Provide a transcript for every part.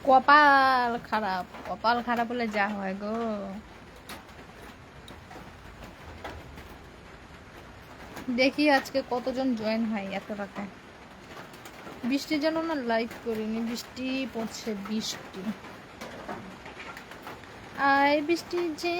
কপাল খারাপ, কপাল খারাপ হলে যা হয় গো। দেখি আজকে কতজন জয়েন হয় এত রাতে। বৃষ্টির জন্য না লাইভ করিনি, বৃষ্টি পড়ছে, বৃষ্টি আয় বৃষ্টি যে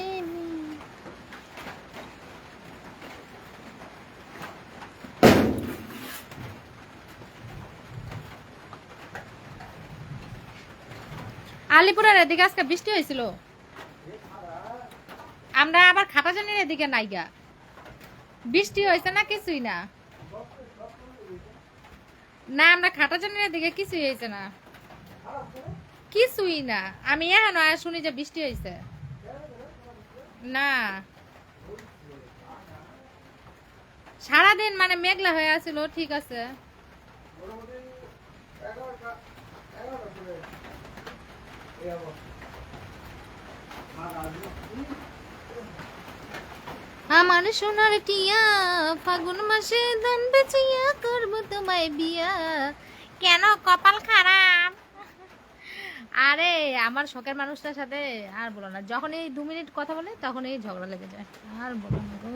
আলিপুরের এদিকে আজকে বৃষ্টি হয়েছিল। আমরা আবার খাটাজানির এদিকে নাইগা বৃষ্টি হয়েছে না, কিছুই না। না আমরা খাটাজানির এদিকে কিছুই হয়েছে না, কিছুই না। আমি এখন শুনি যে বৃষ্টি হয়েছে। না সারাদিন মানে মেঘলা হয়ে আছিল, ঠিক আছে। আমার সোনার টিয়া ফাগুন মাসে ধান বেচিয়া করব তোমায় বিয়া। কেন কপাল খারাপ? আরে আমার শখের মানুষটার সাথে আর বলো না, যখন এই 2 মিনিট কথা বলে তখন এই ঝগড়া লেগে যায়, আর বলো না গো।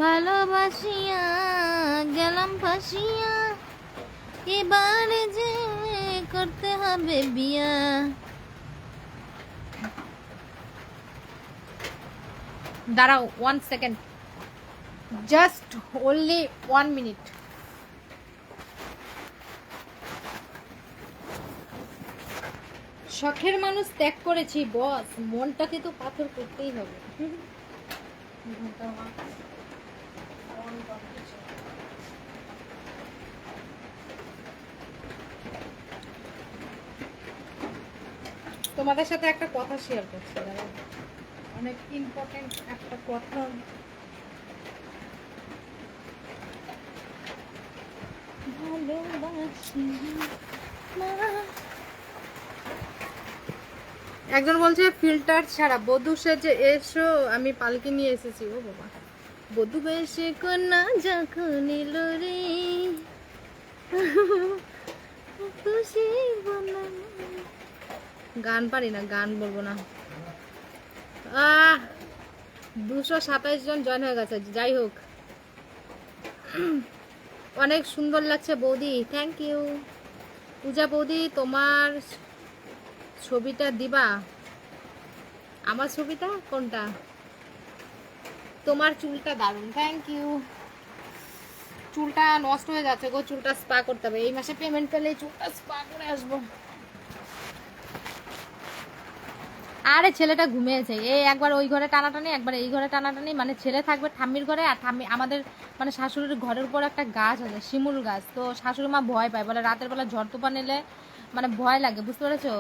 ভালোবাসিয়া গেলাম ফাঁসিয়া, এবারে যে করতে হবে বিয়া। দাঁড়াও 1 সেকেন্ড, জাস্ট ওনলি 1 মিনিট। শখের মানুষ ত্যাগ করেছি বস, মনটাকে তো পাথর করতেই হবে। তোমাদের সাথে একটা কথা শেয়ার করছি, অনেক ইম্পর্টেন্ট একটা কথা। একজন বলছে ফিল্টার ছাড়া বধূ সেজে এসো, আমি পালকি নিয়ে এসেছি। ও বাবা, বধূ বেশে কন্যা যখন এলো রে, খুশি গান পারি না, গান বলবো না। 227 জন জয়েন হয়ে গেছে। যাই হোক, অনেক সুন্দর লাগছে বৌদি, থ্যাংক ইউ। পূজা বৌদি তোমার ছবিটা দিবা? আমার ছবিটা কোনটা? তোমার চুলটা দারুণ, থ্যাংক ইউ। চুলটা নষ্ট হয়ে যাচ্ছে গো, চুলটা স্পা করতে হবে। এই মাসে পেমেন্ট পেলে চুলটা স্পা করে আসবো। আরে ছেলেটা ঘুমিয়েছে, এই একবার ওই ঘরে টানাটানি, একবার এই ঘরে টানাটানি। মানে ছেলে থাকবে ঠাম্মির ঘরে, আর ঠাম্মি আমাদের মানে শাশুড়ির ঘরের উপর একটা গাছ আছে, শিমুল গাছ। তো শাশুড়ি মা ভয় পায়, বলে রাতের বেলা ঝড় তুফান এলে মানে ভয় লাগে, বুঝতে পেরেছো?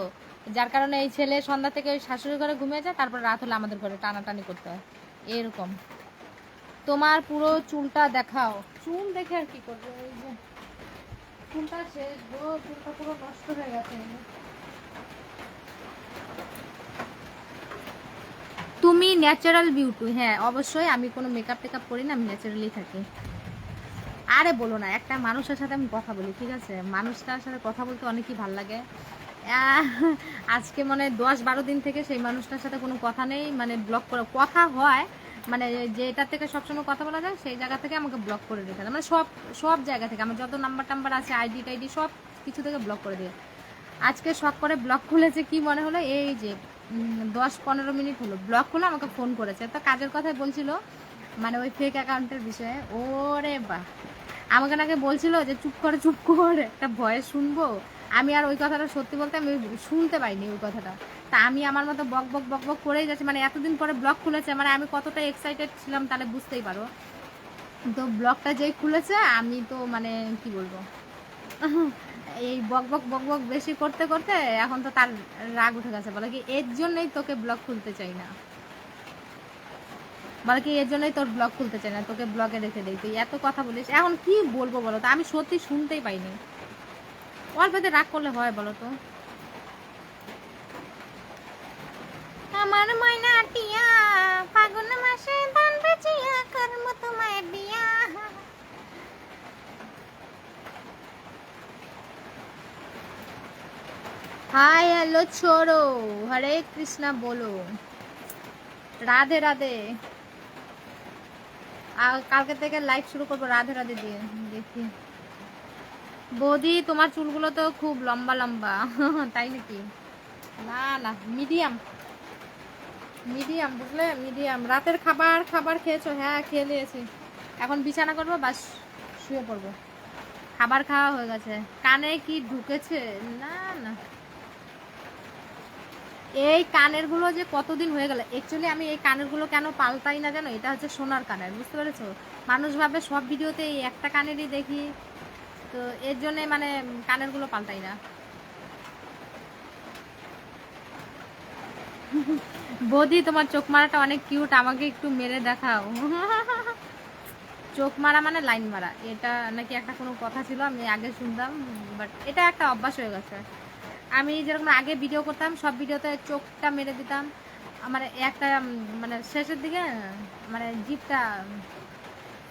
যার কারণে এই ছেলে সন্ধ্যা থেকে ওই শাশুড়ির ঘরে ঘুমিয়ে যায়, তারপর রাত হলে আমাদের ঘরে টানাটানি করতে হয়, এরকম। তোমার পুরো চুলটা দেখাও। চুল দেখে আর কি করবো, এই যে চুলটা শেষ গো, চুলটা পুরো নষ্ট হয়ে গেছে। তুমি ন্যাচারাল বিউটি? হ্যাঁ অবশ্যই, আমি কোনো মেকআপ টেকআপ করি না, আমি ন্যাচারালি থাকি। আরে বলো না, একটা মানুষের সাথে আমি কথা বলি, ঠিক আছে, মানুষটার সাথে কথা বলতে অনেকই ভালো লাগে। আজকে মানে 10-12 দিন থেকে সেই মানুষটার সাথে কোনো কথা নেই, মানে ব্লক করে কথা হয়, মানে যেটা থেকে সবসময় কথা বলা যায় সেই জায়গা থেকে আমাকে ব্লক করে রেখে দেয়, মানে সব সব জায়গা থেকে আমার যত নাম্বার টাম্বার আছে, আইডি টাইডি সব কিছু থেকে ব্লক করে দিয়ে। আজকে শখ করে ব্লক খুলেছে, কি মনে হলো, এই যে 10-15 মিনিট হলো ব্লক খুলে আমাকে ফোন করেছে, তো কাজের কথাই বলছিল, মানে ওই ফেক অ্যাকাউন্টের বিষয়ে। ওরে বাহ, আমাকে নাকি বলছিল যে চুপ করে চুপ করে একটা ভয়েস শুনবো। আমি আর ওই কথাটা সত্যি বলতে আমি শুনতে পাইনি ওই কথাটা। তা আমি আমার মতো বক বক বক বক করেই যাচ্ছি, মানে এতদিন পরে ব্লগ খুলেছে, মানে আমি কতটা এক্সাইটেড ছিলাম তাহলে বুঝতেই পারো। তো ব্লগটা যেই খুলেছে আমি তো মানে কি বলবো, এই বক বক বক বক বেশি করতে করতে এখন তো তার রাগ উঠে গেছে, বলে কি এর জন্যই তোকে ব্লগ খুলতে চাই না, বলে কি এর জন্যই তোর ব্লগ খুলতে চাই না, তোকে ব্লগে রেখে দেই, তুই এত কথা বলিস। এখন কি বলবো বলো তো, আমি সত্যি শুনতেই পাইনি। অল্পতে রাগ করলে হয় বলো তো? আমার ময়না টিয়া ফাগুন মাসে ধান বেচিয়া করব তোমায় বিয়া। হাই হ্যালো छोड़ो, हरे कृष्णा बोलो, রাধে রাধে। কালকে থেকে লাইভ শুরু করবো রাধে রাধে দিয়ে। দেখি বৌদি তোমার চুলগুলো তো খুব লম্বা লম্বা তাই নাকি? না না, মিডিয়াম মিডিয়াম, বুঝলে, মিডিয়াম। রাতের খাবার খাবার খেয়েছো? হ্যাঁ খেয়ে নিয়েছি, এখন বিছানা করবো, বাস শুয়ে পড়বো। খাবার খাওয়া হয়ে গেছে। কানে কি ঢুকেছে? না না, এই কানের গুলো যে কতদিন হয়ে গেল। অ্যাকচুয়ালি আমি এই কানের গুলো কেন পাল্টাই না জানো? এটা হচ্ছে সোনার কানের, বুঝতে পেরেছো? মানুষ ভাবে সব ভিডিওতে এই একটা কানেরই দেখি, তো এর জন্য মানে কানের গুলো পাল্টাই না। বৌদি তোমার চোখ মারাটা অনেক কিউট, আমাকে একটু মেরে দেখাও। চোখ মারা মানে লাইন মারা, এটা নাকি একটা কোনো কথা ছিল, আমি আগে শুনতাম, বাট এটা একটা অভ্যাস হয়ে গেছে। আমি যেরকম আগে ভিডিও করতাম, সব ভিডিওতে চোখটা মেরে দিতাম, আমার একটা মানে শেষের দিকে মানে জিপটা,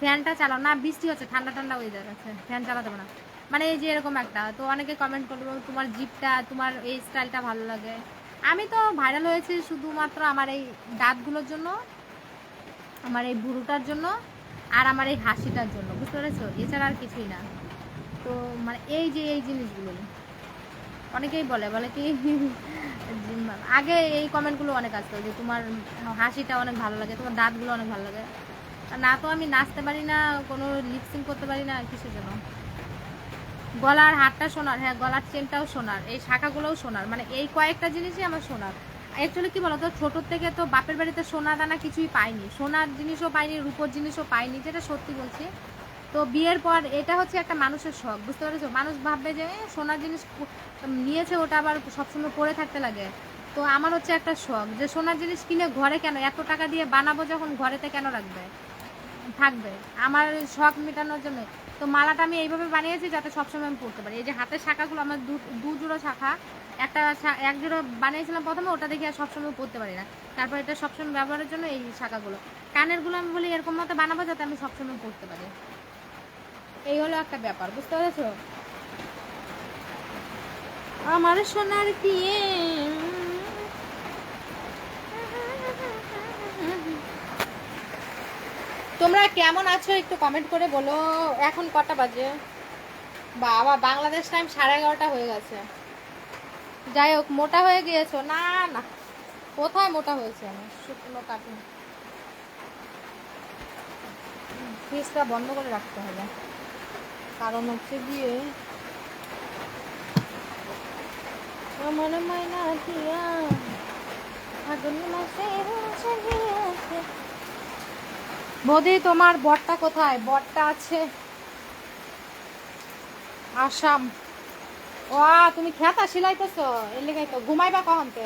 ফ্যানটা চালাও না, বৃষ্টি হচ্ছে, ঠান্ডা ঠান্ডা ওয়েদার আছে, ফ্যান চালাতে হবে না, মানে এই যে এরকম একটা। তো অনেকে কমেন্ট করবো তোমার জিপটা, তোমার এই স্টাইলটা ভালো লাগে। আমি তো ভাইরাল হয়েছি শুধুমাত্র আমার এই দাঁতগুলোর জন্য, আমার এই বুড়োটার জন্য, আর আমার এই হাসিটার জন্য, বুঝতে পেরেছো? এছাড়া আর কিছুই না। তো মানে এই যে এই জিনিসগুলোই অনেকেই বলে বলে কি আগে এই কমেন্টগুলো অনেক আসতো যে তোমার হাসিটা অনেক ভালো লাগে, তোমার দাঁতগুলো অনেক ভালো লাগে। না তো আমি নাচতে পারি না, কোনো লিপসিং করতে পারি না, কিসের জন্য? গলার হারটা সোনার, হ্যাঁ গলার চেনটাও সোনার, এই শাখাগুলোও সোনার, মানে এই কয়েকটা জিনিসই আমার সোনার। অ্যাকচুয়ালি কি বলতো, ছোটোর থেকে তো বাপের বাড়িতে সোনা দানা কিছুই পাইনি, সোনার জিনিসও পাইনি, রূপোর জিনিসও পাইনি, যেটা সত্যি বলছি। তো বিয়ের পর এটা হচ্ছে একটা মানুষের শখ, বুঝতে পেরেছো? মানুষ ভাববে যে সোনার জিনিস নিয়েছে, ওটা আবার সবসময় পরে থাকতে লাগে। তো আমার হচ্ছে একটা শখ যে সোনার জিনিস কিনে ঘরে কেন, এত টাকা দিয়ে বানাবো যখন, ঘরেতে কেন রাখবে, থাকবে আমার শখ মেটানোর জন্য। তো মালাটা আমি এইভাবে বানিয়েছি যাতে সবসময় আমি পরতে পারি। এই যে হাতের শাখাগুলো আমার দু জোড়ো শাখা, একটা এক জোড়ো বানিয়েছিলাম প্রথমে, ওটা দেখে আর সবসময় পরতে পারি না, তারপর এটা সবসময় ব্যবহারের জন্য এই শাখাগুলো। কানেরগুলো আমি বলি এরকম মতো বানাবো যাতে আমি সবসময় পরতে পারি, এই হলো একটা ব্যাপার, বুঝতে পেরেছো? আমার সোনার দিয়ে তোমরা কেমন আছো একটু কমেন্ট করে বলো। এখন কটা বাজে? বাবা, বাংলাদেশ টাইম 11:30 হয়ে গেছে। যাই হোক, মোটা হয়ে গিয়েছো? না না, কোথায় মোটা হয়েছে আমি? শুকনো কাটুন, ফ্রিজটা বন্ধ করে রাখতে হবে, কারণ হচ্ছে গিয়ে আমার মাইনা দিয়া ফাগুন মাসে রোজা গিয়েছে। বৌদি তোমার বরটা কোথায়? বরটা আছে আসাম। ও তুমি খেতা সিলাইতেছো, এর লেগাই তো ঘুমাইবা কখনতে?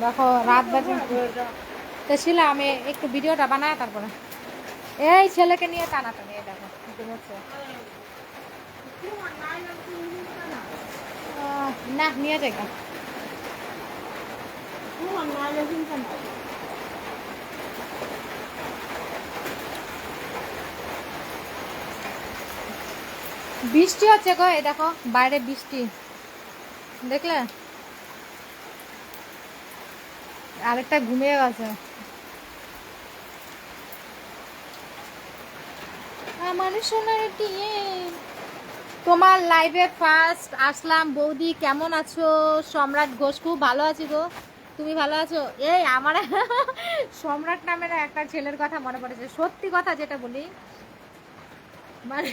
দেখো রাত বাজে, তো শিলা আমি একটু ভিডিওটা বানায় তারপরে এই ছেলেকে নিয়ে টানাটানি, দেখো ঘুমোচ্ছে। না নিয়ে যাই, বৃষ্টি হচ্ছে গো, এই দেখো বাইরে বৃষ্টি, দেখলে? আরেকটা ঘুমিয়ে গেছে। আমার সোনার টিয়ে তোমার লাইভে ফার্স্ট আসলাম। বৌদি কেমন আছো? সম্রাট ঘোষ, খুব ভালো আছি গো, তুমি ভালো আছো? এই আমার সম্রাট নামের একটা ছেলের কথা মনে পড়েছে, সত্যি কথা যেটা বলি, মানে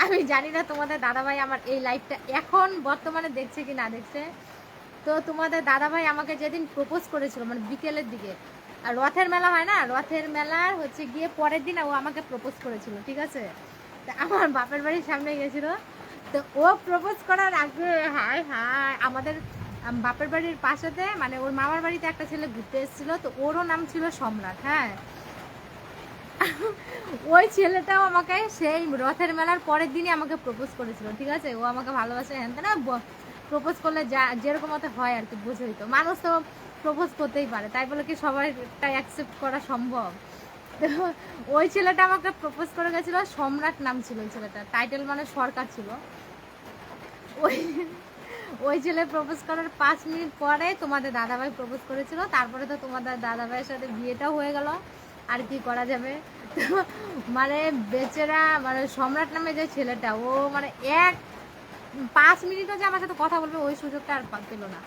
আমি জানি না তোমাদের দাদাভাই আমার এই লাইভটা এখন বর্তমানে দেখছে কি না দেখছে। তো তোমাদের দাদাভাই আমাকে যেদিন প্রপোজ করেছিল, মানে বিকেলের দিকে, আর রথের মেলা হয় না, রথের মেলার হচ্ছে গিয়ে পরের দিন ও আমাকে প্রপোজ করেছিল, ঠিক আছে? তা আমার বাপের বাড়ির সামনে গেছিল, তো ও প্রপোজ করার আগে হায় হায় আমাদের বাপের বাড়ির পাশেতে, মানে ওর মামার বাড়িতে একটা ছেলে ঘুরতে এসেছিলো, তো ওরও নাম ছিল সম্রাট। হ্যাঁ, ওই ছেলেটাও আমাকে সেই রথের মেলার পরের দিনই আমাকে প্রপোজ করেছিল, ঠিক আছে? ও আমাকে ভালোবাসে, হ্যান না প্রপোজ করলে যা যেরকম মতো হয় আর কি, বুঝেই তো, মানুষ তো প্রপোজ করতেই পারে, তাই বলে কি সবাইটা অ্যাকসেপ্ট করা সম্ভব? তো ওই ছেলেটা আমাকে প্রপোজ করে গেছিল, সম্রাট নাম ছিল ওই ছেলেটা, টাইটেল মানে সরকার ছিল। ওই ওই ছেলে প্রপোজ করার 5 মিনিট পরে তোমাদের দাদাভাই প্রপোজ করেছিল, তারপরে তো তোমাদের দাদাভাইয়ের সাথে বিয়েটাও হয়ে গেল, আর কি করা যাবে। তো মানে বেচারা মানে সম্রাট নামে যে ছেলেটা, ও মানে 5 মিনিটও যে আমার সাথে কথা বলবে ওই সুযোগটা আর পেলো না,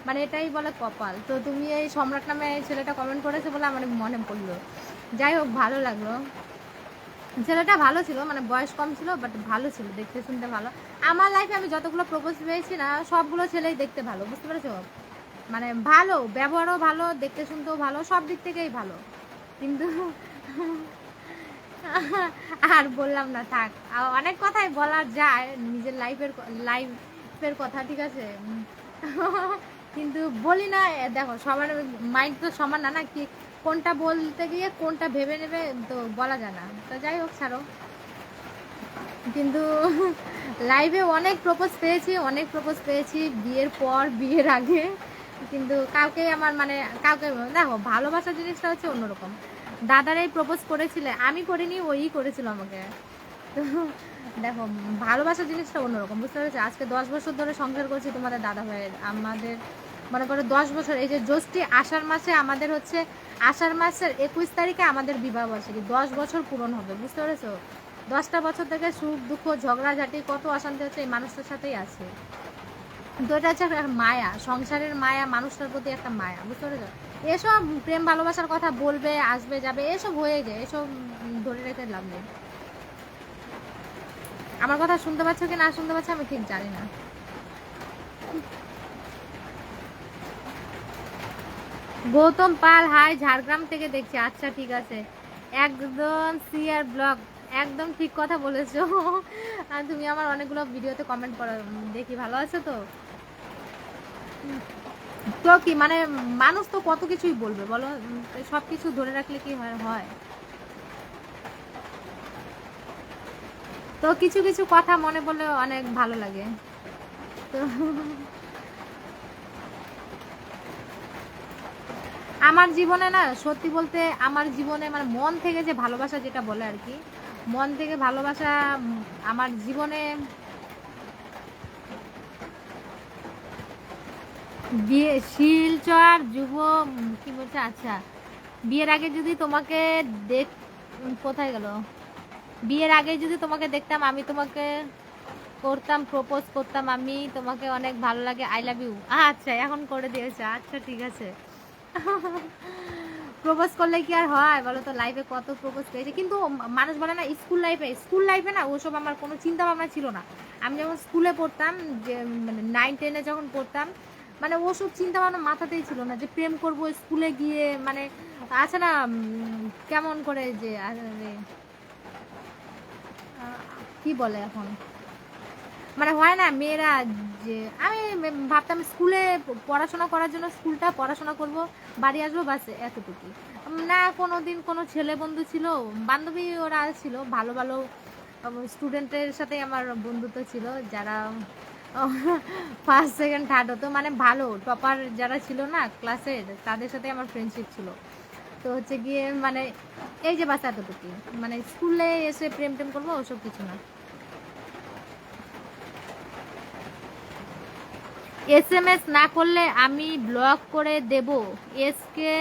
মানে এটাই বলে কপাল। তো তুমি এই সম্রাট নামে ছেলেটা কমেন্ট করেছে বলে আমার মনে পড়লো। যাই হোক, ভালো লাগলো, ছেলেটা ভালো ছিল, মানে বয়স কম ছিল বাট ভালো ছিল, দেখতে শুনতে ভালো। আমার লাইফে আমি যতগুলো প্রপোজ পেয়েছি না, সবগুলো ছেলেই দেখতে ভালো, বুঝতে পেরেছো? মানে ভালো, ব্যবহারও ভালো, দেখতে শুনতেও ভালো, সব দিক থেকেই ভালো। কিন্তু আর বললাম না, থাক, অনেক কথাই বলা যায় নিজের লাইফের কথা, ঠিক আছে, কিন্তু বলি না। দেখো, সবার মাইন্ড তো সমান না, না কি কোনটা বলতে গিয়ে কোনটা ভেবে নেবে তো বলা যায় না। তো যাই হোক, ছাড়ো। কিন্তু লাইভে অনেক প্রপোজ পেয়েছি বিয়ের পর, বিয়ের আগে, কিন্তু কাউকে আমার মানে কাউকে, দেখো ভালোবাসার জিনিসটা হচ্ছে অন্যরকম। দাদারাই প্রপোজ করেছিলে, আমি করিনি, ওই করেছিল আমাকে। তো দেখো, ভালোবাসার জিনিসটা অন্যরকম, বুঝতে পেরেছো? আজকে 10 বছর ধরে সংসার করছি তোমাদের দাদা ভাইয়ের, আমাদের মনে করো 10 বছর, এই যে জ্যৈষ্ঠী আষাঢ় মাসে আমাদের হচ্ছে, আষাঢ় মাসের 21 তারিখে আমাদের বিবাহ বার্ষিকী, 10 বছর পূরণ হবে, বুঝতে পেরেছো? 10টা বছর থেকে সুখ দুঃখ ঝগড়াঝাটি কত অশান্তি হচ্ছে এই মানুষটার সাথেই আছে। তো এটা হচ্ছে একটা মায়া, সংসারের মায়া, মানুষটার প্রতি একটা মায়া, বুঝতে পেরেছো? এসব প্রেম ভালোবাসার কথা বলবে, আসবে যাবে, এসব হয়ে যায়, এসব ধরে রেখে লাভ নেই। আমার কথা শুনতে পাচ্ছ কি না শুনতে পাচ্ছ আমি ঠিক জানি না। গৌতম পাল, হাই, ঝাড়গ্রাম থেকে দেখছি, আচ্ছা ঠিক আছে, একদম সিআর ব্লগ, একদম ঠিক কথা বলেছো। আর তুমি আমার অনেকগুলো ভিডিওতে কমেন্ট করো, দেখি ভালো আছো তো। তো কি মানে, মানুষ তো কত কিছুই বলবে বলো, সব কিছু ধরে রাখলে কি হয়? তো কিছু কিছু কথা মনে পড়লে অনেক ভালো লাগে। তো আমার জীবনে না, সত্যি বলতে আমার জীবনে মানে মন থেকে যে ভালোবাসা যেটা বলে আর কি, মন থেকে ভালোবাসা, আমার জীবনে বিয়ে, শিলচর যুব, কি বলছে, আচ্ছা, বিয়ের আগে যদি তোমাকে দেখ, কোথায় গেল, বিয়ের আগে যদি তোমাকে দেখতাম, আমি তোমাকে করতাম, প্রপোজ করতাম, আমি তোমাকে অনেক ভালো লাগে, আই লাভ ইউ। আচ্ছা, এখন করে দিয়েছে, আচ্ছা ঠিক আছে। প্রপোজ করলে কি আর হয় বলো তো, লাইফে কত প্রপোজ পেয়েছে, কিন্তু মানুষ বলে না, স্কুল লাইফে না ওসব আমার কোনো চিন্তা ভাবনা ছিল না। আমি যখন স্কুলে পড়তাম, যে মানে 9-10-এ যখন পড়তাম, মানে ওসব চিন্তা ভাবনা মাথাতেই ছিল না যে প্রেম করব স্কুলে গিয়ে, মানে আছে না কেমন করে যে কি বলে এখন, মানে হয় না মেয়েরা, যে আমি ভাবতাম স্কুলে পড়াশোনা করার জন্য, স্কুলটা পড়াশোনা করব, বাড়ি আসবো, বাস এতটুকু। না কোনো দিন কোনো ছেলে বন্ধু ছিল, বান্ধবী ওরা ছিল, ভালো ভালো স্টুডেন্টের সাথে আমার বন্ধুত্ব ছিল, যারা ফার্স্ট সেকেন্ড থার্ড হতো, মানে ভালো টপার যারা ছিল না ক্লাসের, তাদের সাথে আমার ফ্রেন্ডশিপ ছিল। তো হচ্ছে গিয়ে মানে এই যে বাস এতটুকু, মানে স্কুলে এসে প্রেম টেম করবো ওসব কিছু না। এসএমএস না করলে আমি ব্লক করে দেব, এসকে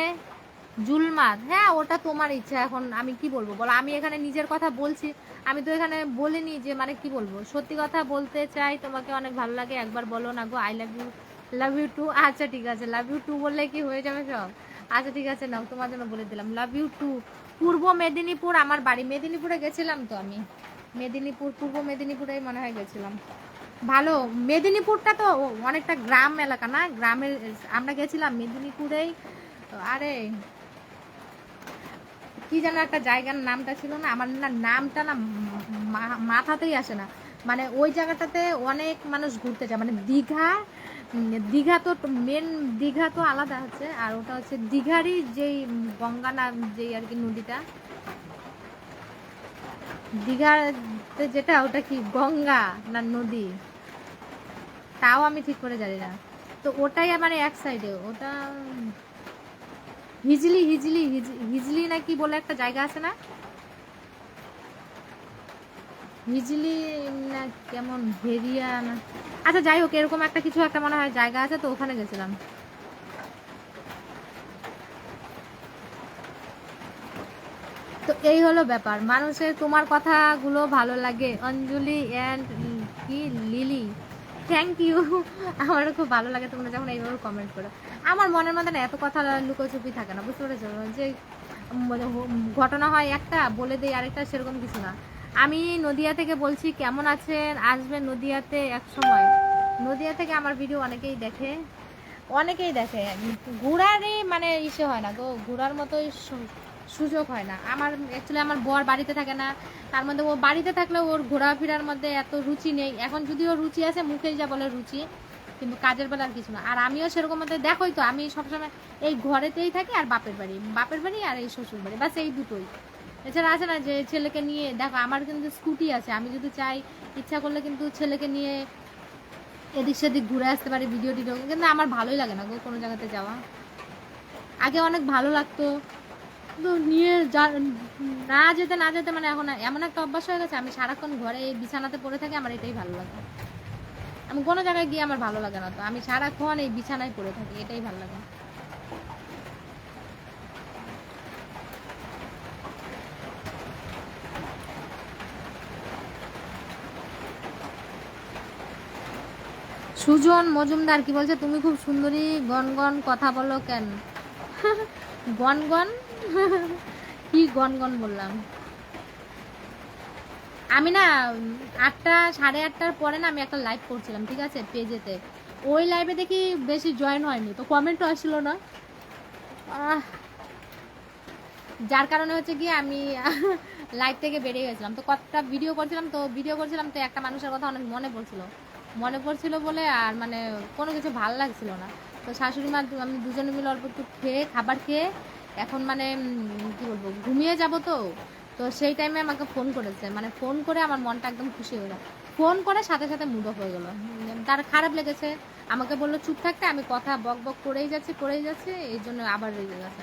জুলমাত, হ্যাঁ ওটা তোমার ইচ্ছা, এখন আমি কি বলবো বলো, আমি এখানে নিজের কথা বলছি, আমি তো এখানে বলিনি যে মানে কি বলবো, সত্যি কথা বলতে চাই, তোমাকে অনেক ভালো লাগে, একবার বলো না গো, I love you, love you too. আচ্ছা ঠিক আছে, লাভ ইউ টু বললে কি হয়ে যাবে সব? আচ্ছা ঠিক আছে, নাও তোমার জন্য বলে দিলাম, লাভ ইউ টু। পূর্ব মেদিনীপুর আমার বাড়ি, মেদিনীপুরে গেছিলাম তো আমি, মেদিনীপুর, পূর্ব মেদিনীপুরে মনে হয় গেছিলাম। ভালো, মেদিনীপুরটা তো অনেকটা গ্রাম এলাকা না, গ্রামের, আমরা গেছিলাম মেদিনীপুরেই। আরে কি যেন একটা জায়গার নামটা ছিল না, আমার না নামটা না মাথাতেই আসে না, মানে ওই জায়গাটাতে অনেক মানুষ ঘুরতে যায়, মানে দীঘা, দীঘা তো মেন, দীঘা তো আলাদা হচ্ছে, আর ওটা হচ্ছে দীঘারই যেই গঙ্গা নাম, যেই আর কি নদীটা, দীঘাতে যেটা, ওটা কি গঙ্গা না নদী? তাও আমি ঠিক করে জানি না। তো ওটাই আমার এক সাইডে, ওটা হিজলি হিজলি হিজলি না কি বলে একটা জায়গা আছে না, হিজলি না কেমন ভেরিয়া না, আচ্ছা যাই হোক এরকম একটা কিছু একটা মনে হয় জায়গা আছে, তো ওখানে গেছিলাম। তো এই হলো ব্যাপার, মানুষের তোমার কথাগুলো ভালো লাগে অঞ্জলি অ্যান্ড কি লিলি, থ্যাংক ইউ। আমারও খুব ভালো লাগে তোমরা যখন এইভাবে কমেন্ট করো। আমার মনের মধ্যে না এত কথা লুকোচুপি থাকে না, বুঝতে পেরেছো, যে ঘটনা হয় একটা বলে দেই আরেকটা, সেরকম কিছু না। আমি নদিয়া থেকে বলছি, কেমন আছেন, আসবেন নদিয়াতে এক সময়। নদিয়া থেকে আমার ভিডিও অনেকেই দেখে, অনেকেই দেখে, ঘোরারই মানে ইসে হয় না গো, ঘোরার মতোই সুযোগ হয় না আমার। অ্যাকচুয়ালি আমার বর বাড়িতে থাকে না, তার মধ্যে ও বাড়িতে থাকলেও ওর ঘোরাফেরার মধ্যে এত রুচি নেই। এখন যদিও রুচি আছে, মুখেই যা বলে রুচি, কিন্তু কাজের বেলা আর কিছু না। আর আমিও সেরকম মধ্যে দেখোই তো, আমি সবসময় এই ঘরেতেই থাকি, আর বাপের বাড়ি আর এই শ্বশুর বাড়ি, বাস এই দুটোই। এছাড়া আছে না যে ছেলেকে নিয়ে, দেখো আমার কিন্তু স্কুটি আছে, আমি যদি চাই ইচ্ছা করলে কিন্তু ছেলেকে নিয়ে এদিক সেদিক ঘুরে আসতে পারি, ভিডিও টিডিও, কিন্তু আমার ভালোই লাগে না গো কোনো জায়গাতে যাওয়া। আগে অনেক ভালো লাগতো, তো নিয়ে না যেতে মানে এখন এমন একটা অভ্যাস হয়ে গেছে, আমি সারাক্ষণ ঘরে এই বিছানাতে পড়ে থাকি, আমার এটাই ভালো লাগে। আমি কোনো জায়গায় গিয়ে আমার ভালো লাগে না, তো আমি সারাক্ষণ এই বিছানায় পড়ে থাকি, এটাই ভালো লাগে। সুজন মজুমদার কি বলছে, তুমি খুব সুন্দরী, গনগন কথা বলো কেন? গনগন? কি গনগন বললাম? আমি না 8টা 8:30টার পরে না আমি একটা লাইভ করছিলাম, ঠিক আছে, পেজেতে। ওই লাইভে দেখি বেশি জয়েন হয়নি, তো কমেন্টও আসলো না, যার কারণে হচ্ছে কি আমি লাইভ থেকে বেরিয়ে গেছিলাম। তো কতটা ভিডিও করছিলাম, তো একটা মানুষের কথা অনেক মনে পড়ছিল বলে আর মানে কোনো কিছু ভাল লাগছিল না। তো শাশুড়ি মা আমি দুজনে মিলে অল্প একটু খাবার খেয়ে এখন মানে কি বলবো, ঘুমিয়ে যাব। তো তো সেই টাইমে আমাকে ফোন করেছে, মানে ফোন করে আমার মনটা একদম খুশি হয়ে গেল। ফোন করে সাথে সাথে মুড অফ হয়ে গেলো, তার খারাপ লেগেছে, আমাকে বললো চুপ থাকতে, আমি কথা বক বক করেই যাচ্ছি, এই জন্য আবার রেগে গেছে।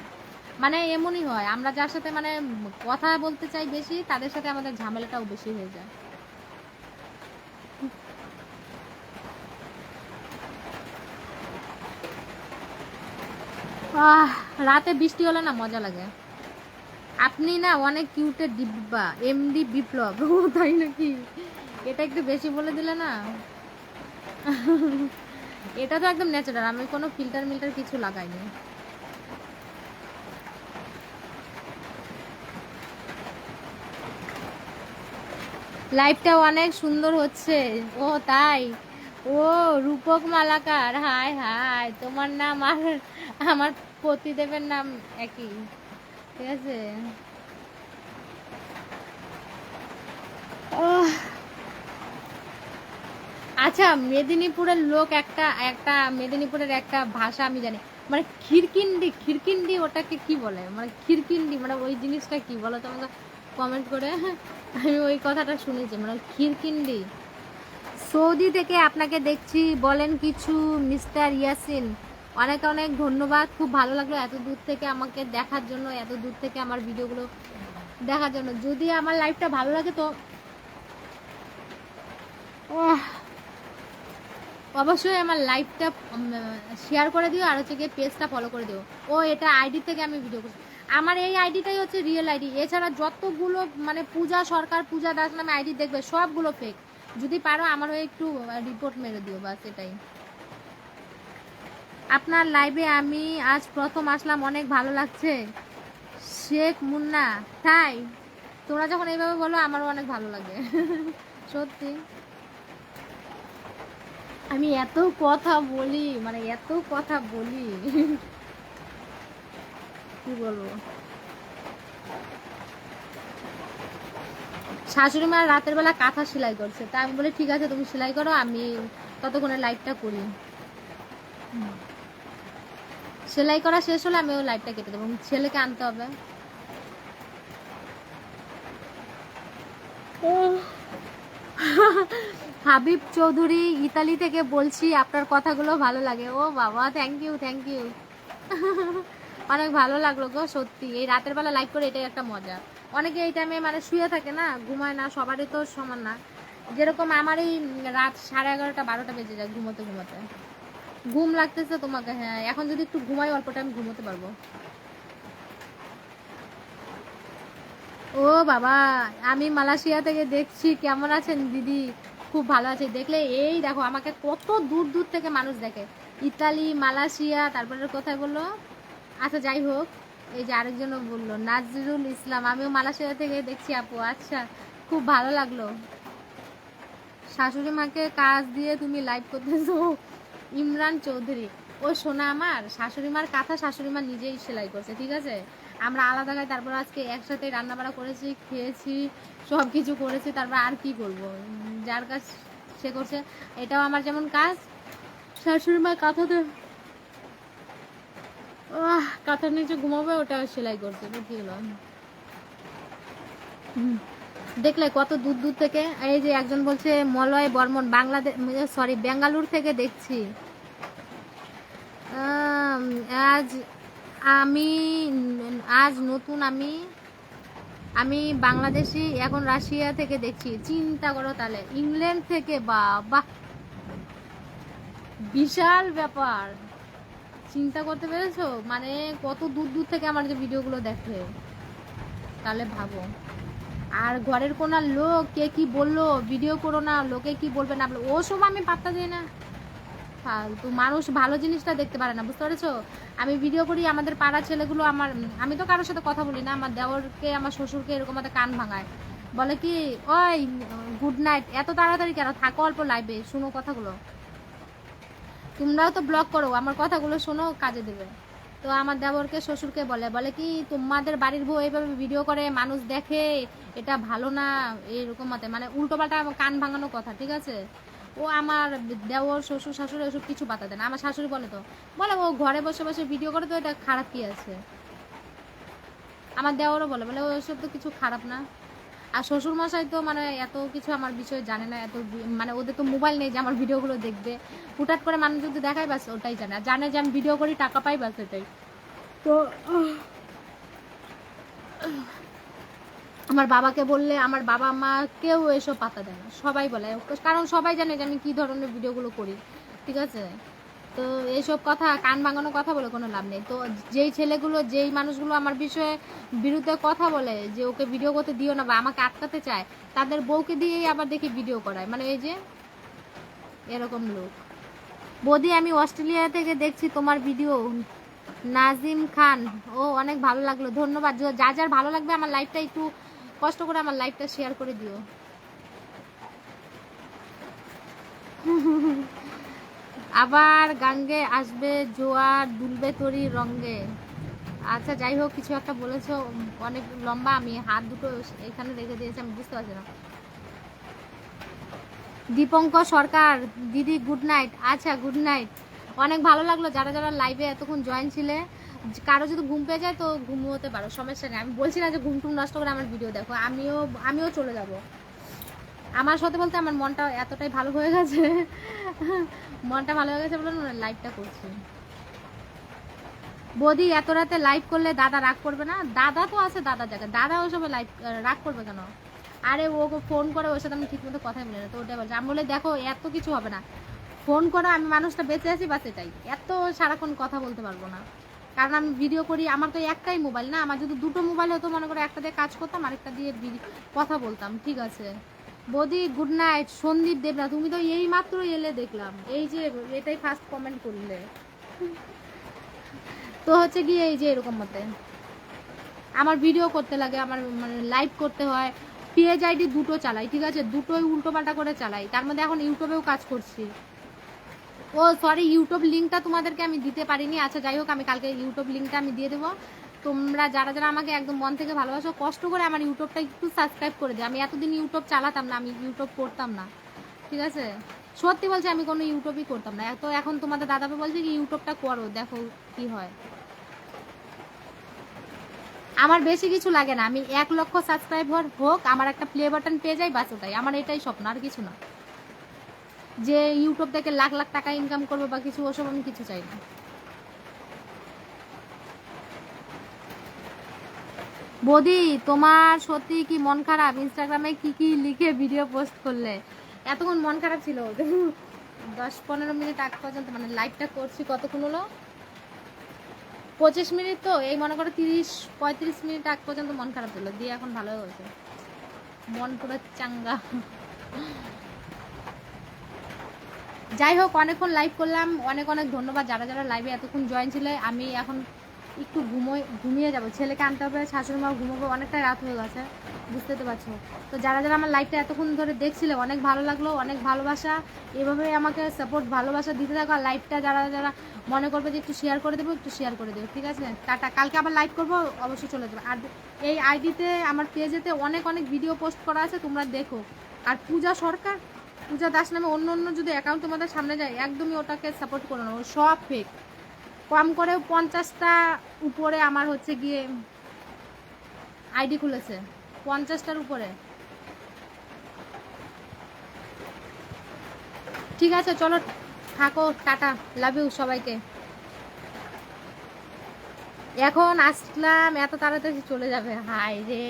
মানে এমনই হয়, আমরা যার সাথে মানে কথা বলতে চাই বেশি, তাদের সাথে আমাদের ঝামেলাটাও বেশি হয়ে যায়। রাতে বৃষ্টি হলে না মজা লাগে। আপনি না অনেক কিউটের ডিব্বা, এমডি বিপ্লব। ও তাই নাকি? এটা একটু বেশি বলে দিলে না। এটা তো একদম ন্যাচারাল, আমি কোনো ফিল্টার মিল্টার কিছু লাগাইনি। লাইফটা অনেক সুন্দর হচ্ছে। ও তাই? ও রূপক মালাকার, হাই হাই, তোমার নাম আর আমার পতিদেবের নাম একই, ঠিক আছে। আচ্ছা, মেদিনীপুরের লোক একটা একটা মেদিনীপুরের একটা ভাষা আমি জানি, মানে খিরকিন্ডি ওটাকে কি বলে, মানে খিরকিন্ডি মানে ওই জিনিসটা কি বলো তো আমাকে কমেন্ট করে। আমি ওই কথাটা শুনেছি, মানে খিরকিন্ডি। সৌদি থেকে আপনাকে দেখছি, বলেন কিছু মিস্টার ইয়াসিন। অনেক অনেক ধন্যবাদ, খুব ভালো লাগলো এত দূর থেকে আমাকে দেখার জন্য, এত দূর থেকে আমার ভিডিওগুলো দেখার জন্য। যদি আমার লাইফটা ভালো লাগে তো অবশ্যই আমার লাইভটা শেয়ার করে দিও, আর হচ্ছে গিয়ে পেজটা ফলো করে দিও। ও এটা আইডি থেকে আমি ভিডিও করছি, আমার এই আইডিটাই হচ্ছে রিয়েল আইডি। এছাড়া যতগুলো মানে পূজা সরকার, পূজা দাস নামে আইডি দেখবে সবগুলো ফেক। যদি পারো আমার হয়ে একটু রিপোর্ট মেরে দিও, বাস এটাই। আপনার লাইভে আমি আজ প্রথম আসলাম, অনেক ভালো লাগছে। শেখ মুন্না, তাই? তোমরা যখন এইভাবে বলো আমারও অনেক ভালো লাগে। সত্যি আমি এত কথা বলি, মানে এত কথা বলি, কি বলবো। শাশুড়ি মা রাতের বেলা কাঁথা সেলাই করছে, তা আমি বলি ঠিক আছে তুমি সেলাই করো, আমি ততক্ষণে লাইভটা করি। সেলাই করা শেষ হলে আমি ওই লাইভটা কেটে দেবো, ছেলেকে আনতে হবে। হাবিব চৌধুরী ইতালি থেকে বলছি, আপনার কথাগুলো ভালো লাগে। ও বাবা, থ্যাংক ইউ থ্যাংক ইউ। অনেক ভালো লাগলো গো সত্যি, এই রাতের বেলা লাইক করে এটাই একটা মজা। অনেকে এই টাইমে মানে শুয়ে থাকে না, ঘুমায় না, সবারই তো সমান না। যেরকম আমার এই রাত 11:30 12টা বেজে যায় ঘুমোতে ঘুমোতে। ঘুম লাগতেছে তোমাকে? হ্যাঁ, এখন যদি একটু ঘুমাই অল্প টাইম ঘুমোতে পারবো। ও বাবা, আমি মালয়েশিয়া থেকে দেখছি। কেমন আছেন দিদি? খুব ভালো আছে। দেখলে এই দেখো আমাকে কত দূর দূর থেকে মানুষ দেখে, ইতালি, মালয়েশিয়া, তারপরে কোথায় বললো? আচ্ছা যাই হোক, এই যে আরেকজনও বললো নাজরুল ইসলাম, আমিও মালয়েশিয়া থেকে দেখছি আপু। আচ্ছা, খুব ভালো লাগলো। শাশুড়ি মাকে কাজ দিয়ে তুমি লাইভ করতেছো? ইমরান চৌধুরী, ও শোনা আমার শাশুড়ি মার কাঁথা শাশুড়ি মা নিজেই সেলাই করছে, ঠিক আছে? আমরা আলাদা খাই, তারপর আজকে একসাথে রান্না বাড়া করেছি, খেয়েছি, সব কিছু করেছি, তারপর আর কি করব? যার কাজ সে করছে। এটাও আমার যেমন কাজ, শাশুড়ি মার কাঁথাতে কাঁথার নিচে ঘুমাবে, ওটা সেলাই করছে, বুঝতে গেলাম। দেখলে কত দূর দূর থেকে। এই যে একজন বলছে মলয় বর্মন, বাংলাদেশ, সরি বেঙ্গালুর থেকে দেখছি। আজ আমি আজ নতুন আমি আমি বাংলাদেশি, এখন রাশিয়া থেকে দেখছি। চিন্তা করো তাহলে, ইংল্যান্ড থেকে, বাবা বিশাল ব্যাপার। চিন্তা করতে পেরেছো? মানে কত দূর দূর থেকে আমার যে ভিডিওগুলো দেখে, তাহলে ভাবো। আর ঘরের কোন লোক কে কি বললো, ভিডিও করো না, লোকে কি বলবে না, ও সব আমি পাত্তা দিই না। ফালতু মানুষ ভালো জিনিসটা দেখতে পারে না, বুঝতে পেরেছো? আমি ভিডিও করি, আমাদের পাড়ার ছেলেগুলো আমার, আমি তো কারোর সাথে কথা বলি না, আমার দেওরকে আমার শ্বশুরকে এরকম একটা কান ভাঙায়, বলে কি ওই গুড নাইট, এত তাড়াতাড়ি কেন, থাকো অল্প লাইভে, শুনো কথাগুলো। তোমরাও তো ব্লগ করো, আমার কথাগুলো শোনো, কাজে দেবে। তো আমার দেবরকে শ্বশুরকে বলে, বলে কি তোমাদের বাড়ির বউ এইভাবে ভিডিও করে, মানুষ দেখে, এটা ভালো না, এরকম মতে মানে উল্টো পাল্টা কান ভাঙানো কথা, ঠিক আছে? ও আমার দেওর শ্বশুর শাশুড়ি ওসব কিছু পাতা দেয় না। আমার শাশুড়ি বলে, তো বলে ও ঘরে বসে বসে ভিডিও করে, তো এটা খারাপ কি আছে? আমার দেওরও বলে, বলে ওসব তো কিছু খারাপ না। আর শ্বশুর মশাই তো মানে এত কিছু আমার বিষয়ে জানে না, এত মানে ওদের তো মোবাইল নেই যে আমার ভিডিওগুলো দেখবে। হুটাট করে মানুষ যদি দেখায়, বাস ওটাই জানে, আর জানে যে আমি ভিডিও করি, টাকা পাই, বাস এটাই। তো আমার বাবাকে বললে, আমার বাবা মা কেউ এসব পাতা দেয় না, সবাই বলে, কারণ সবাই জানে যে আমি কী ধরনের ভিডিওগুলো করি, ঠিক আছে? তো এইসব কথা, কান ভাঙানো কথা বলে কোনো লাভ নেই। তো যেই ছেলেগুলো, যেই মানুষগুলো আমার বিষয়ে বিরুদ্ধে কথা বলে, যে ওকে ভিডিও করতে দিও না বা আমাকে আটকাতে চায়, তাদের বউকে দিয়েই আবার দেখি ভিডিও করায়, মানে এই যে এরকম লোক। বৌদি, আমি অস্ট্রেলিয়া থেকে দেখছি তোমার ভিডিও। নাজিম খান, ও অনেক ভালো লাগলো, ধন্যবাদ। যার যার ভালো লাগবে আমার লাইভটা একটু কষ্ট করে আমার লাইভটা শেয়ার করে দিও। আবার গাঙ্গে আসবে জোয়ার, দুলবে তরি রঙ্গে। আচ্ছা যাই হোক, কিছু একটা বলেছো অনেক লম্বা, আমি হাত দুটো এখানে রেখে দিয়েছি, আমি বুঝতে পারছি না। দীপঙ্কর সরকার, দিদি গুড নাইট। আচ্ছা গুড নাইট। অনেক ভালো লাগলো যারা যারা লাইভে এতক্ষণ জয়েন ছিলে। কারো যদি ঘুম পেয়ে যায় তো ঘুমোতে পারো, সমস্যা নেই। আমি বলছি না যে ঘুম টুম নষ্ট করে আমার ভিডিও দেখো, আমিও চলে যাব। আমার সাথে বলতে আমার মনটা এতটাই ভালো হয়ে গেছে, মনটা ভালো হয়ে গেছে বলে লাইভটা করছি। বৌদি, এত রাতে লাইভ করলে দাদা রাগ করবে না? দাদা তো আছে, দাদা জায়গা, দাদা ওসবে লাইভ রাগ করবে কেন? আরে ও ফোন করে, ওর সাথে আমি ঠিক মতো কথাই বলি না, তো ওটাই বলছে। আমি বলে দেখো এত কিছু হবে না, ফোন করে, আমি মানুষটা বেঁচে আছি বাস, এটাই। এত সারাক্ষণ কথা বলতে পারবো না, কারণ আমি ভিডিও করি। আমার তো একটাই মোবাইল না, আমার যদি দুটো মোবাইল হতো, মনে করে একটা দিয়ে কাজ করতাম, আরেকটা দিয়ে কথা বলতাম, ঠিক আছে? বৌদি গুড নাইট। সন্দীপ দেবনা, তুমি তো এই মাত্র এলে দেখলাম, এই যে এটাই ফার্স্ট কমেন্ট করলে। তো হচ্ছে গিয়ে এই যে এরকম মতে আমার ভিডিও করতে লাগে, আমার মানে লাইভ করতে হয়, পেজ আইডি দুটো চালাই, ঠিক আছে? দুটোই উল্টো পাল্টা করে চালাই, তার মধ্যে এখন ইউটিউবেও কাজ করছি। ও সরি, ইউটিউব লিঙ্কটা তোমাদেরকে আমি দিতে পারিনি। আচ্ছা যাই হোক, আমি কালকে ইউটিউব লিঙ্কটা আমি দিয়ে দেবো। তোমরা যারা যারা আমাকে একদম মন থেকে ভালোবাসো, কষ্ট করে আমার ইউটিউবটা একটু সাবস্ক্রাইব করে দিও। আমি এতদিন ইউটিউব চালাতাম না, আমি ইউটিউব করতাম না, ঠিক আছে? সত্যি বলছি, আমি কোনো ইউটিউবই করতাম না। তো এখন তোমাদের দাদাকে বলছি কি ইউটিউবটা করো, দেখো কি হয়। আমার বেশি কিছু লাগে না, আমি 1 লক্ষ সাবস্ক্রাইবার হোক, আমার একটা প্লে বাটন পেয়ে যাই, বাস ওটাই আমার, এটাই স্বপ্ন, আর কিছু না। যে ইউটিউব থেকে লাখ লাখ টাকা ইনকাম করবো বা কিছু, ওসব আমি কিছু চাই না। বৌদি তোমার সত্যি কি মন খারাপ? ইনস্টাগ্রামে কি কি লিখে ভিডিও পোস্ট করলে? এতক্ষণ মন খারাপ ছিল 10-15 মিনিট আগ পর্যন্ত, মানে লাইভটা করছি কতক্ষণ হলো, 25 মিনিট, তো এই মনে করো 30-35 মিনিট আগ পর্যন্ত মন খারাপ ছিল, দিয়ে এখন ভালো হয়েছে, মন পুরো চাঙ্গা। যাই হোক, অনেকক্ষণ লাইভ করলাম, অনেক অনেক ধন্যবাদ যারা যারা লাইভে এতক্ষণ জয়েন ছিল। আমি এখন একটু ঘুমিয়ে যাব, ছেলেকে আনতে হবে, শাশুড়ি মাও ঘুমোবো, অনেকটা রাত হয়ে গেছে, বুঝতে তো পারছো। তো যারা যারা আমার লাইভটা এতক্ষণ ধরে দেখছিলে, অনেক ভালো লাগলো, অনেক ভালোবাসা, এভাবেই আমাকে সাপোর্ট ভালোবাসা দিতে থাকো। আর লাইভটা যারা যারা মনে করবে যে একটু শেয়ার করে দেবো, একটু শেয়ার করে দেবো, ঠিক আছে? টাটা, কালকে আবার লাইভ করবো, অবশ্যই চলে যাবে। আর এই আইডিতে আমার পেজেতে অনেক অনেক ভিডিও পোস্ট করা আছে, তোমরা দেখো। আর পূজা সরকার, পূজা দাস নামে অন্য অন্য যদি অ্যাকাউন্ট তোমাদের সামনে যায়, একদমই ওটাকে সাপোর্ট করো না, ও সব ফেক। কম করেও 50টা উপরে আমার হচ্ছে গিয়ে আইডি খুলেছে, 50টার উপরে। ঠিক আছে, চলো থাকো, টাটা, লাভ ইউ সবাইকে। এখন আসলাম, এত তাড়াতাড়ি চলে যাবে? হাই রে,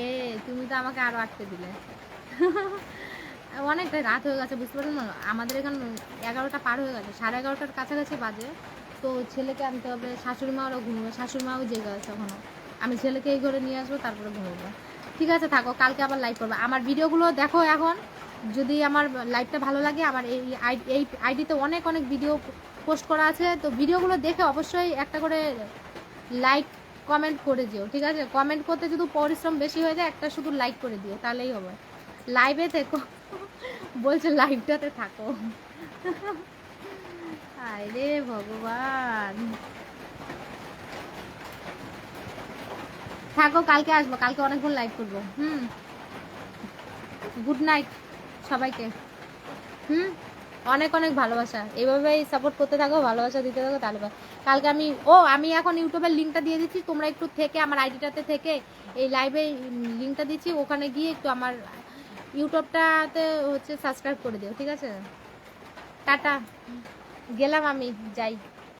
তুমি তো আমাকে আরো আটকে দিলে। অনেকটা রাত হয়ে গেছে, বুঝতে পারলেন না? আমাদের এখানে 11টা পার হয়ে গেছে, 11:30টার কাছাকাছি বাজে। তো ছেলেকে আনতে হবে, শাশুড়ি মাও ঘুমোবে, শাশুড়ি মাও জেগে আছে এখনো। আমি ছেলেকে এই ঘরে নিয়ে আসবো, তারপরে ঘুমোবো। ঠিক আছে, থাকো, কালকে আবার লাইভ করবো। আমার ভিডিওগুলো দেখো এখন, যদি আমার লাইভটা ভালো লাগে, আমার এই আইডিতে অনেক অনেক ভিডিও পোস্ট করা আছে, তো ভিডিওগুলো দেখে অবশ্যই একটা করে লাইক কমেন্ট করে দিও, ঠিক আছে? কমেন্ট করতে যদি পরিশ্রম বেশি হয়ে যায়, একটা শুধু লাইক করে দিও, তাহলেই হবে। লাইভে থেকো, বলছে লাইভটাতে থাকো। আরে ভগবান, থাকো, কালকে আসবো, কালকে অনেকক্ষণ লাইভ করবো। গুড নাইট সবাইকে। হুম, অনেক অনেক ভালোবাসা, এইভাবেই সাপোর্ট করতে থাকো, ভালোবাসা দিতে থাকো, তাহলে কালকে আমি এখন ইউটিউবের লিঙ্কটা দিয়ে দিচ্ছি, তোমরা একটু থেকে আমার আইডিটাতে থেকে এই লাইভে লিঙ্কটা দিচ্ছি, ওখানে গিয়ে একটু আমার ইউটিউবটাতে হচ্ছে সাবস্ক্রাইব করে দিও, ঠিক আছে? টাটা, গেলাম, আমি যাই।